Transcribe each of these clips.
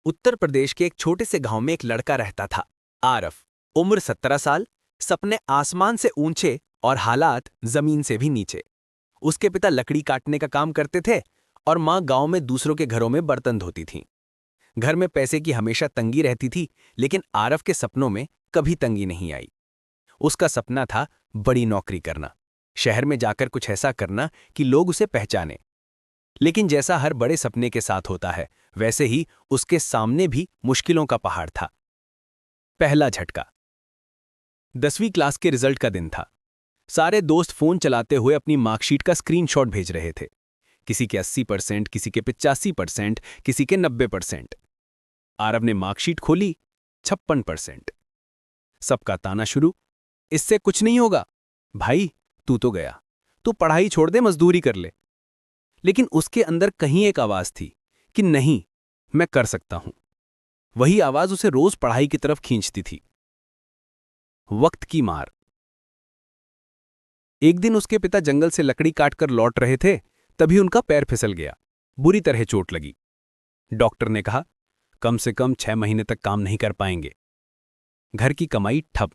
उत्तर प्रदेश के एक छोटे से गांव में एक लड़का रहता था, आरफ। उम्र 17 साल, सपने आसमान से ऊंचे और हालात जमीन से भी नीचे। उसके पिता लकड़ी काटने का काम करते थे और माँ गांव में दूसरों के घरों में बर्तन धोती थीं। घर में पैसे की हमेशा तंगी रहती थी, लेकिन आरफ के सपनों में कभी तंगी नहीं आई। उसका सपना था बड़ी नौकरी करना, शहर में जाकर कुछ ऐसा करना कि लोग उसे पहचाने। लेकिन जैसा हर बड़े सपने के साथ होता है, वैसे ही उसके सामने भी मुश्किलों का पहाड़ था। पहला झटका। 10वीं क्लास के रिजल्ट का दिन था। सारे दोस्त फोन चलाते हुए अपनी मार्कशीट का स्क्रीनशॉट भेज रहे थे। किसी के 80%, किसी के 85%, किसी के 90%। आरव ने मार्कशीट खोली, 56%। सबका ताना शुरू, इससे कुछ नहीं होगा भाई, तू तो गया, तू पढ़ाई छोड़ दे, मजदूरी कर ले। लेकिन उसके अंदर कहीं एक आवाज थी कि नहीं, मैं कर सकता हूं। वही आवाज उसे रोज पढ़ाई की तरफ खींचती थी। वक्त की मार। एक दिन उसके पिता जंगल से लकड़ी काटकर लौट रहे थे, तभी उनका पैर फिसल गया। बुरी तरह चोट लगी। डॉक्टर ने कहा, कम से कम 6 महीने तक काम नहीं कर पाएंगे। घर की कमाई ठप,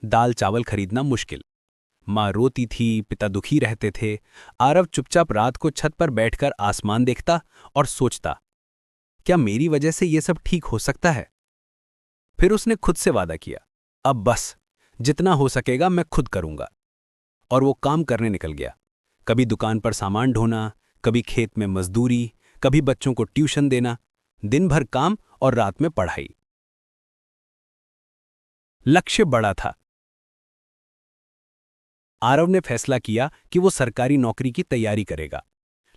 दाल चावल खरीदना मुश्किल। माँ रोती थी, पिता दुखी रहते थे। आरव चुपचाप रात को छत पर बैठकर आसमान देखता और सोचता, क्या मेरी वजह से ये सब ठीक हो सकता है? फिर उसने खुद से वादा किया, अब बस, जितना हो सकेगा मैं खुद करूंगा। और वो काम करने निकल गया। कभी दुकान पर सामान ढोना, कभी खेत में मजदूरी, कभी बच्चों को ट्यूशन देना। दिन भर काम और रात में पढ़ाई। लक्ष्य बड़ा था। आरव ने फैसला किया कि वो सरकारी नौकरी की तैयारी करेगा।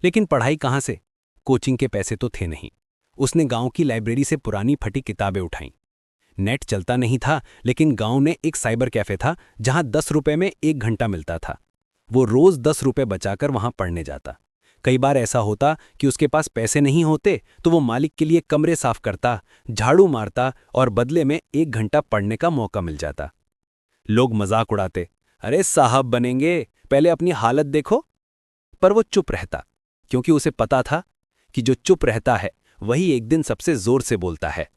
लेकिन पढ़ाई कहाँ से? कोचिंग के पैसे तो थे नहीं। उसने गांव की लाइब्रेरी से पुरानी फटी किताबें उठाईं। नेट चलता नहीं था, लेकिन गांव में एक साइबर कैफे था जहां 10 रुपए में 1 घंटा मिलता था। वो रोज 10 रुपए बचाकर वहां पढ़ने जाता। कई बार ऐसा होता कि उसके पास पैसे नहीं होते तो वो मालिक के लिए कमरे साफ करता, झाड़ू मारता और बदले में 1 घंटा पढ़ने का मौका मिल जाता। लोग मजाक उड़ाते, अरे साहब बनेंगे, पहले अपनी हालत देखो। पर वो चुप रहता, क्योंकि उसे पता था कि जो चुप रहता है वही एक दिन सबसे जोर से बोलता है।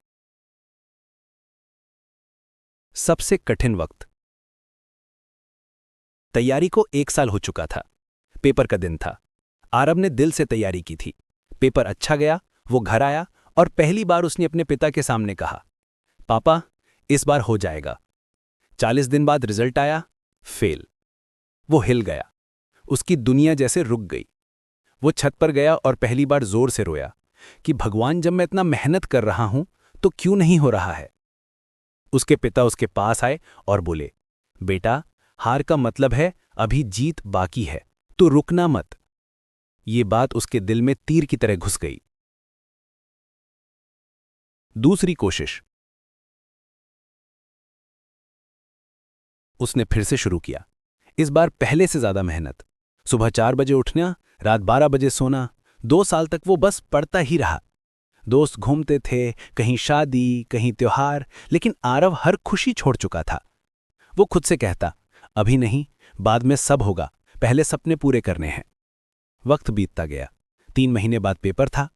सबसे कठिन वक्त। तैयारी को 1 साल हो चुका था। पेपर का दिन था। आरव ने दिल से तैयारी की थी। पेपर अच्छा गया। वो घर आया और पहली बार उसने अपने पिता के सामने कहा, पापा, इस बार हो जाएगा। 40 दिन बाद रिजल्ट आया, फेल। वो हिल गया। उसकी दुनिया जैसे रुक गई। वो छत पर गया और पहली बार जोर से रोया कि भगवान, जब मैं इतना मेहनत कर रहा हूं तो क्यों नहीं हो रहा है? उसके पिता उसके पास आए और बोले, बेटा, हार का मतलब है अभी जीत बाकी है, तो रुकना मत। ये बात उसके दिल में तीर की तरह घुस गई। दूसरी कोशिश। उसने फिर से शुरू किया। इस बार पहले से ज्यादा मेहनत। सुबह 4 बजे उठना, रात 12 बजे सोना। 2 साल तक वो बस पढ़ता ही रहा। दोस्त घूमते थे, कहीं शादी, कहीं त्योहार, लेकिन आरव हर खुशी छोड़ चुका था। वो खुद से कहता, अभी नहीं, बाद में सब होगा, पहले सपने पूरे करने हैं। वक्त बीतता गया। 3 महीने बाद पेपर था।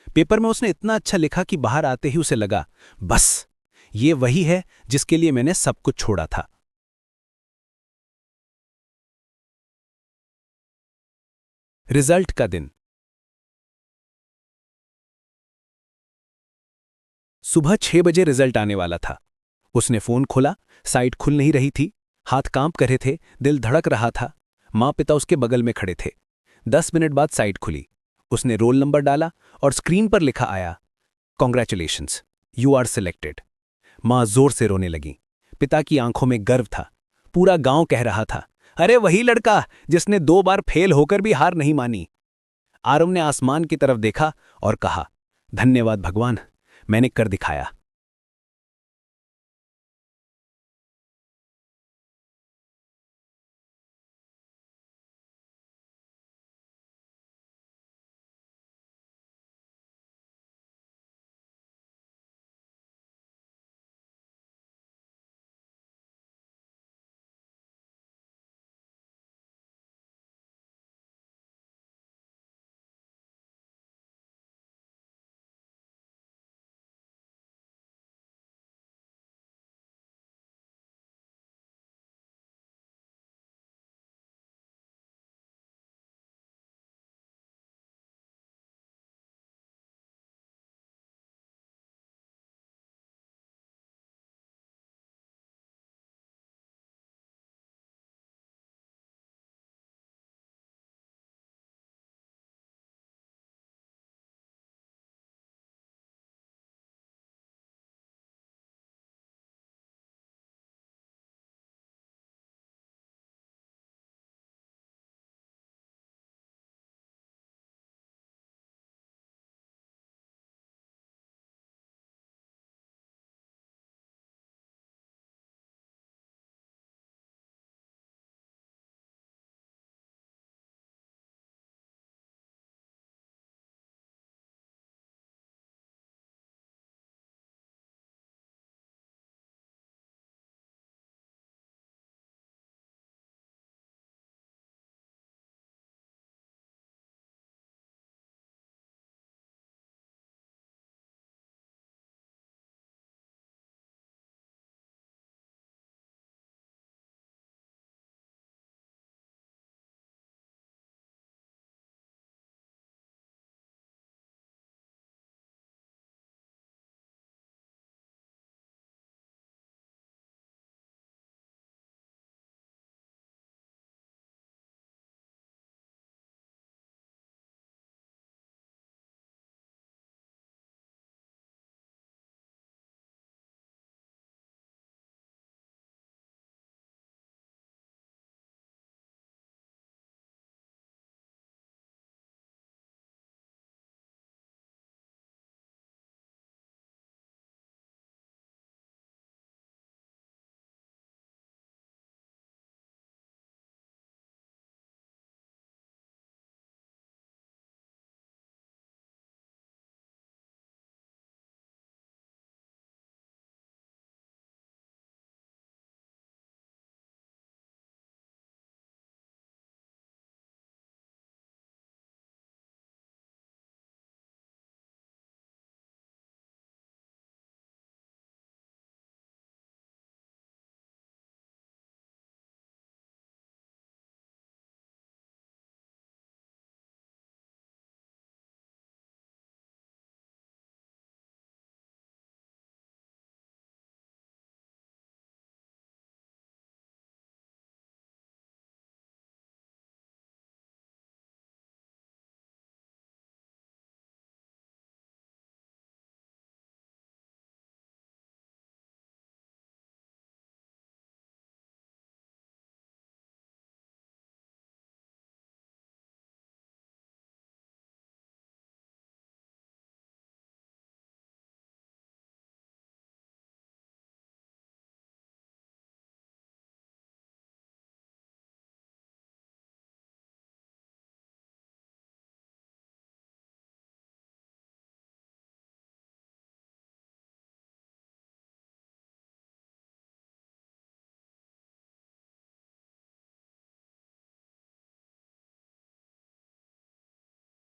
पेपर में उसने इतना अच्छा लिखा कि बाहर आते ही उसे लगा, बस, ये वही है जिसके लिए मैंने सब कुछ छोड़ा था। रिजल्ट का दिन। सुबह 6 बजे रिजल्ट आने वाला था। उसने फोन खोला, साइट खुल नहीं रही थी। हाथ कांप कर रहे थे, दिल धड़क रहा था। माँ पिता उसके बगल में खड़े थे। 10 मिनट बाद साइट खुली। उसने रोल नंबर डाला और स्क्रीन पर लिखा आया, कॉन्ग्रेचुलेशंस, यू आर सिलेक्टेड। माँ जोर से रोने लगी। पिता की आंखों में गर्व था। पूरा गांव कह रहा था, अरे वही लड़का जिसने 2 बार फेल होकर भी हार नहीं मानी। आरव ने आसमान की तरफ देखा और कहा, धन्यवाद भगवान, मैंने कर दिखाया।